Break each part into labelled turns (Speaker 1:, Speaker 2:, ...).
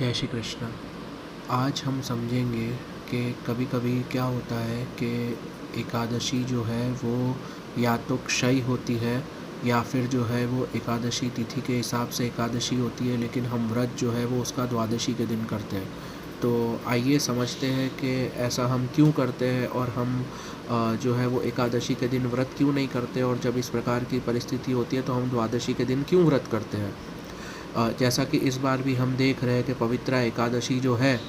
Speaker 1: जय श्री कृष्ण। आज हम समझेंगे कि कभी कभी क्या होता है कि एकादशी जो है वो या तो क्षय होती है या फिर जो है वो एकादशी तिथि के हिसाब से एकादशी होती है, लेकिन हम व्रत जो है वो उसका द्वादशी के दिन करते हैं। तो आइए समझते हैं कि ऐसा हम क्यों करते हैं और हम जो है वो एकादशी के दिन व्रत क्यों नहीं करते, और जब इस प्रकार की परिस्थिति होती है तो हम द्वादशी के दिन क्यों व्रत करते हैं। जैसा कि इस बार भी हम देख रहे हैं कि पवित्रा एकादशी जो है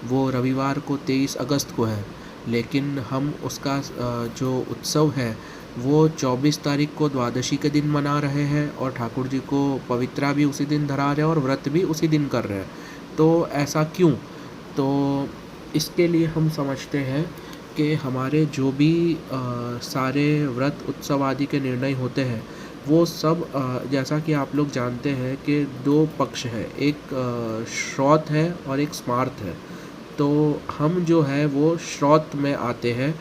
Speaker 1: वो रविवार को 23 अगस्त को है, लेकिन हम उसका जो उत्सव है वो 24 तारीख को द्वादशी के दिन मना रहे हैं, और ठाकुर जी को पवित्रा भी उसी दिन धरा रहे हैं और व्रत भी उसी दिन कर रहे हैं। तो ऐसा क्यों? तो इसके लिए हम समझते हैं कि हमारे जो भी सारे व्रत उत्सव आदि के निर्णय होते हैं वो सब जैसा कि आप लोग जानते हैं कि दो पक्ष है, एक श्रौत है और एक स्मार्त है। तो हम जो है वो श्रौत में आते हैं।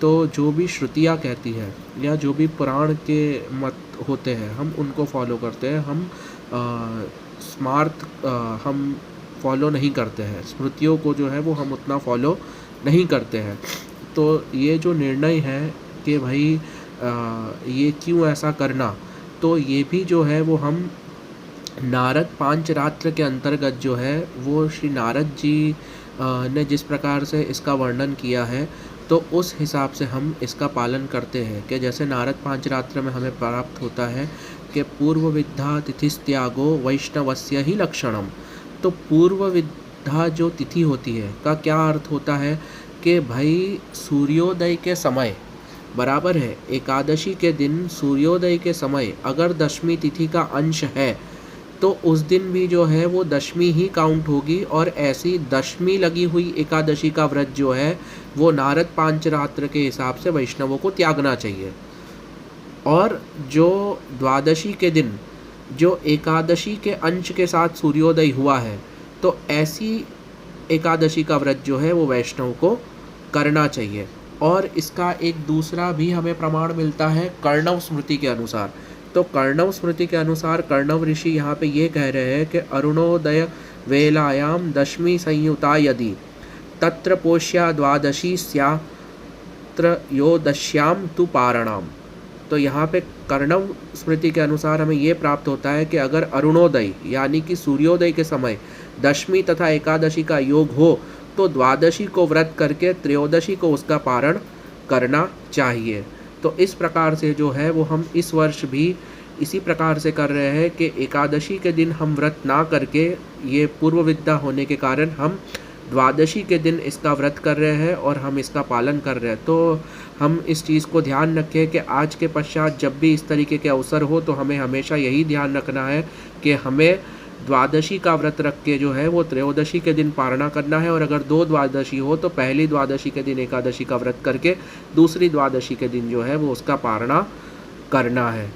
Speaker 1: तो जो भी श्रुतियाँ कहती है या जो भी पुराण के मत होते हैं हम उनको फॉलो करते हैं। हम स्मार्त हम फॉलो नहीं करते हैं, स्मृतियों को जो है वो हम उतना फॉलो नहीं करते हैं। तो ये जो निर्णय है कि भाई ये क्यों ऐसा करना, तो ये भी जो है वो हम नारद पांचरात्र के अंतर्गत जो है वो श्री नारद जी ने जिस प्रकार से इसका वर्णन किया है तो उस हिसाब से हम इसका पालन करते हैं। कि जैसे नारद पांचरात्र में हमें प्राप्त होता है कि पूर्व विद्या तिथिस्त्यागो वैष्णवस्य ही लक्षणम। तो पूर्व विद्या जो तिथि होती है का क्या अर्थ होता है कि भाई सूर्योदय के समय बराबर है, एकादशी के दिन सूर्योदय के समय अगर दशमी तिथि का अंश है तो उस दिन भी जो है वो दशमी ही काउंट होगी, और ऐसी दशमी लगी हुई एकादशी का व्रत जो है वो नारद पांचरात्र के हिसाब से वैष्णवों को त्यागना चाहिए। और जो द्वादशी के दिन जो एकादशी के अंश के साथ सूर्योदय हुआ है तो ऐसी एकादशी का व्रत जो है वो वैष्णव को करना चाहिए। और इसका एक दूसरा भी हमें प्रमाण मिलता है कर्णव स्मृति के अनुसार। तो कर्णव स्मृति के अनुसार कर्णव ऋषि यहाँ पे ये कह रहे हैं कि अरुणोदय वेलायाम दशमी संयुता यदि तत्र पोष्या द्वादशी स्यात्र योदश्याम तु पारणाम। तो यहाँ पे कर्णव स्मृति के अनुसार हमें ये प्राप्त होता है कि अगर अरुणोदय यानी कि सूर्योदय के समय दशमी तथा एकादशी का योग हो तो द्वादशी को व्रत करके त्रयोदशी को उसका पारण करना चाहिए। तो इस प्रकार से जो है वो हम इस वर्ष भी इसी प्रकार से कर रहे हैं कि एकादशी के दिन हम व्रत ना करके, ये पूर्व विद्या होने के कारण हम द्वादशी के दिन इसका व्रत कर रहे हैं और हम इसका पालन कर रहे हैं। तो हम इस चीज़ को ध्यान रखें कि आज के पश्चात जब भी इस तरीके के अवसर हो तो हमें हमेशा यही ध्यान रखना है कि हमें द्वादशी का व्रत रख के जो है वो त्रयोदशी के दिन पारणा करना है, और अगर दो द्वादशी हो तो पहली द्वादशी के दिन एकादशी का व्रत करके दूसरी द्वादशी के दिन जो है वो उसका पारणा करना है।